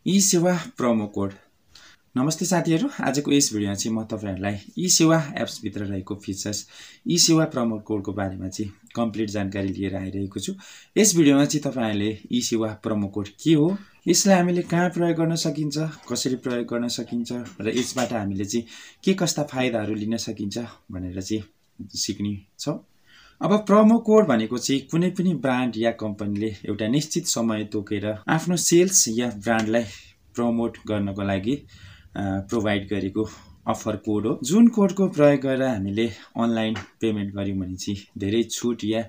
Esewa promo code. नमस्ते साथीहरु, आजको यस भिडियोमा चाहिँ म तपाईहरुलाई Esewa एप्स भित्र रहेको फिचर्स Esewa प्रोमो कोडको बारेमा चाहिँ कम्प्लिट जानकारी लिएर आइरहेको छु। यस भिडियोमा चाहिँ तपाईहरुले Esewa प्रोमो कोड के हो, यसलाई हामीले कहाँ प्रयोग गर्न सकिन्छ, कसरी प्रयोग गर्न सकिन्छ र यसबाट हामीले चाहिँ के कस्ता फाइदाहरु लिन सकिन्छ भनेर चाहिँ सिक्ने छौं। अब प्रोमो कोड भनेको चाहिँ कुनै पनि ब्रान्ड या कम्पनीले एउटा निश्चित समय तोकेर आफ्नो सेल्स या ब्रान्डलाई प्रमोट गर्नको लागि प्रोवाइड गरेको अफर कोड हो। जुन कोडको प्रयोग गरेर हामीले अनलाइन पेमेन्ट गर्यौं भने चाहिँ धेरै छुट या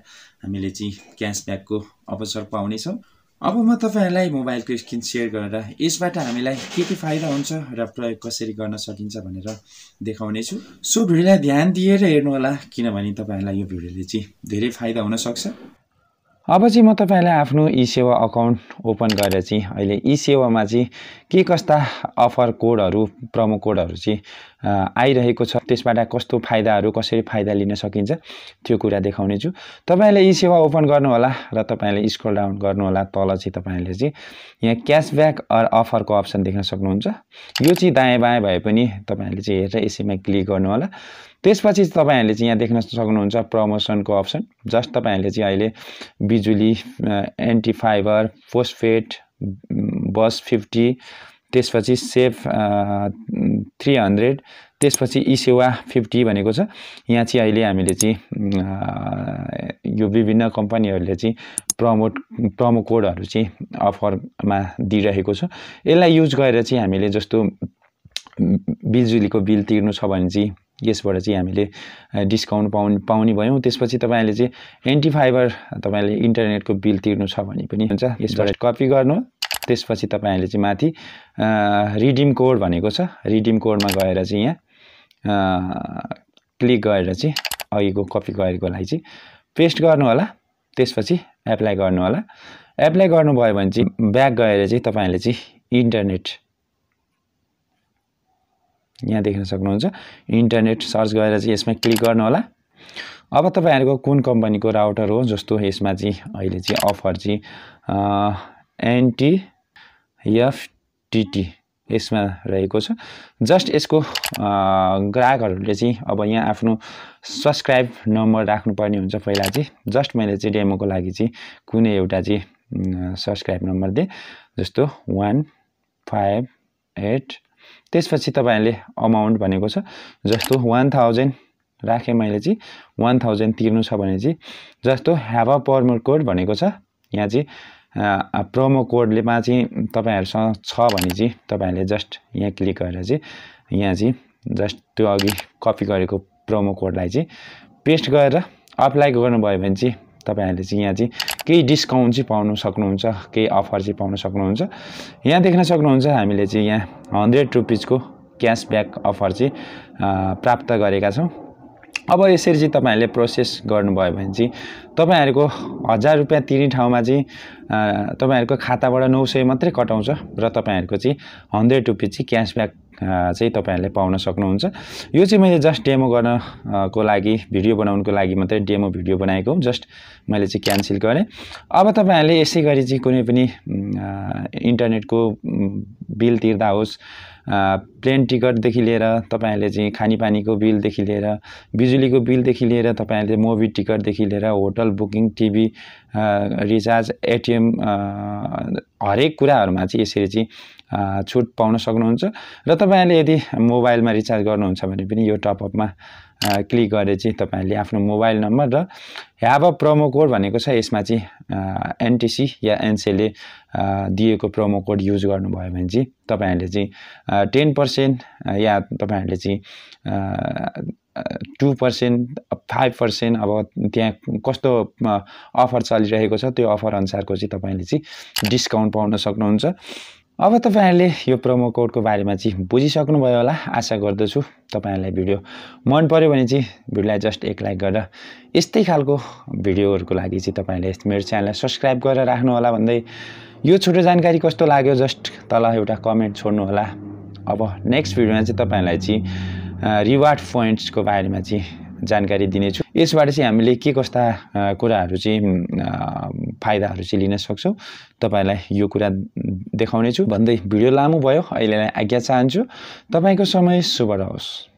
हामीले चाहिँ क्याशब्याकको अवसर पाउने छौं। अब म तपाईहरुलाई मोबाइलको स्क्रिन शेयर गरेर यसबाट हामीलाई के फाइदा हुन्छ र प्रयोग कसरी गर्न सकिन्छ भनेर देखाउने छु। सो भिडियोलाई ध्यान दिएर हेर्नु होला, किनभने तपाईहरुलाई यो भिडियोले चाहिँ धेरै फाइदा हुन सक्छ। अब चाहिँ म तपाईहरुलाई आफ्नो Esewa अकाउन्ट ओपन गरेर चाहिँ अहिले Esewa मा चाहिँ के कस्ता अफर कोडहरु, प्रोमो कोडहरु चाहिँ आइरहेको छ, त्यसबाट कस्तो फाइदाहरु, कसरी फाइदा लिन सकिन्छ त्यो कुरा देखाउने छु। तपाईहरुले Esewa ओपन गर्नु होला र तपाईहरुले स्क्रल डाउन गर्नु होला। तल चाहिँ तपाईहरुले चाहिँ यहाँ क्याशब्याक अर अफरको अप्सन देख्न सक्नुहुन्छ। यो चाहिँ दायाँ बायाँ भए पनि तपाईहरुले चाहिँ हेरेर यसैमा क्लिक गर्नु होला। त्यसपछि तपाईहरुले चाहिँ यहाँ देख्न सक्नुहुन्छ प्रमोसनको अप्सन। जस्ट तपाईहरुले चाहिँ अहिले बिजुली, एन्टी फाइबर, पोस्टपेड, बस 50, त्यसपछि सेफ 300, त्यसपछि Esewa 50 भनेको छ। यहाँ चाहिँ अहिले हामीले चाहिँ यो विभिन्न कम्पनीहरुले चाहिँ प्रोमो कोडहरु चाहिँ अफरमा दिइरहेको छ। यसलाई युज गरेर चाहिँ हामीले जस्तो बिजुलीको बिल तिर्नु छ भने चाहिँ यसबाट चाहिँ हामीले डिस्काउन्ट पाउने भयौं। त्यसपछि तपाईहरुले चाहिँ एन्टी फाइबर तपाईहरुले इन्टरनेटको बिल तिर्नु छ भने पनि हुन्छ। यसबाट कपी गर्नु, त्यसपछि तपाईहरुले चाहिँ माथि रिडिम कोड भनेको छ, रिडिम कोडमा गएर चाहिँ यहाँ क्लिक गरेर चाहिँ अघिको कपी गरेकोलाई चाहिँ पेस्ट गर्नु होला। त्यसपछि एप्लाई गर्नु होला। एप्लाई गर्नुभयो भने चाहिँ ब्याक गएर चाहिँ तपाईहरुले चाहिँ इन्टरनेट यहाँ देख्न सक्नुहुन्छ। इन्टरनेट सर्च गरेर चाहिँ यसमा क्लिक गर्नु होला। अब तपाईहरुको कुन कम्पनीको राउटर हो, जस्तो यसमा चाहिँ अहिले चाहिँ अफर चाहिँ एनटी एफटीटी यसमा रहेको छ। जस्ट यसको ग्राहकहरुले चाहिँ अब यहाँ आफ्नो सब्स्क्राइब नम्बर राख्नुपर्ने हुन्छ। पहिला चाहिँ जस्ट मैले चाहिँ डेमोको लागि चाहिँ कुनै एउटा चाहिँ सब्स्क्राइब नम्बर दिए, जस्तो 158। त्यसपछि तपाईहरुले अमाउन्ट भनेको छ, जस्तो 1000 राखे मैले चाहिँ 1000 तिर्नु छ भने चाहिँ जस्तो ह्याभ अ प्रोमो कोड भनेको छ। यहाँ चाहिँ प्रोमो कोडले मा चाहिँ तपाईहरुसँग छ भने चाहिँ तपाईहरुले जस्ट यहाँ क्लिक गरेर चाहिँ यहाँ चाहिँ जस्ट त्यो अघि कपी गरेको प्रोमो कोडलाई चाहिँ पेस्ट गरेर अप्लाई गर्नुभयो भने चाहिँ तपाईहरुले चाहिँ यहाँ चाहिँ केही डिस्काउन्ट चाहिँ पाउन सक्नुहुन्छ, केही अफर चाहिँ पाउन सक्नुहुन्छ। यहाँ देख्न सक्नुहुन्छ हामीले चाहिँ यहाँ 100 रुपैयाँको क्याशब्याक अफर चाहिँ प्राप्त गरेका छौं। अब यसरी चाहिँ तपाईहरुले प्रोसेस गर्नुभयो भने चाहिँ तपाईहरुको 1000 रुपैयाँ तिर्ने ठाउँमा चाहिँ तपाईहरुको खाताबाट 900 मात्रै कटाउँछ र तपाईहरुको चाहिँ 100 रुपैयाँ चाहिँ क्याशब्याक चाहिँ तपाईहरुले पाउन सक्नुहुन्छ। यो चाहिँ मैले जस्ट डेमो गर्नको लागि, भिडियो बनाउनको लागि मात्रै डेमो भिडियो बनाएको हो। जस्ट मैले चाहिँ क्यान्सल गरे। अब तपाईहरुले यसै गरी चाहिँ कुनै पनि इन्टरनेटको बिल तिर्दा होस्, प्लेन टिकट देखि लिएर तपाईहरुले चाहिँ खानेपानीको बिल देखि लिएर, बिजुलीको बिल देखि लिएर, तपाईहरुले मुभी टिकट देखि लिएर, hotel booking, TV recharge, ATM हरेक कुराहरुमा चाहिँ यसरी चाहिँ छुट पाउन सक्नुहुन्छ। र तपाईहरुले यदि मोबाइलमा रिचार्ज गर्नुहुन्छ भने पनि यो टप अपमा क्लिक गरेर चाहिँ तपाईहरुले आफ्नो मोबाइल नम्बर र ह्याभ अ प्रोमो कोड भनेको छ, यसमा चाहिँ एनटीसी या एनसेले दिएको प्रोमो कोड युज गर्नुभयो भने चाहिँ तपाईहरुले चाहिँ 10% या तपाईहरुले चाहिँ 2%, 5%, अब त्यहाँ कस्तो अफर चलिरहेको छ त्यो अफर अनुसारको चाहिँ तपाईहरुले चाहिँ डिस्काउन्ट पाउन सक्नुहुन्छ। अब तपाईहरुले यो प्रोमो कोडको बारेमा चाहिँ बुझिसक्नु भयो होला, आशा गर्दछु। तपाईहरुलाई भिडियो मन पर्यो भने चाहिँ भिडियोलाई जस्ट एक लाइक गरेर यस्तै खालको भिडियोहरुको लागि चाहिँ तपाईहरुले मेरो च्यानललाई सब्स्क्राइब गरेर राख्नु होला भन्दै यो छोटो जानकारी कस्तो लाग्यो जस्ट तल एउटा कमेन्ट छोड्नु होला। अब नेक्स्ट भिडियोमा चाहिँ तपाईहरुलाई चाहिँ रिवार्ड पोइन्ट्सको बारेमा चाहिँ जानकारी दिनेछु। यसबाट चाहिँ हामीले के कस्ता कुराहरू चाहिँ फाइदाहरू चाहिँ लिन सक्छौँ तपाईलाई यो कुरा देखाउनेछु भन्दै भिडियो लामो भयो। अहिलेलाई आज्ञा चाहन्छु। तपाईको समय शुभ रहोस्।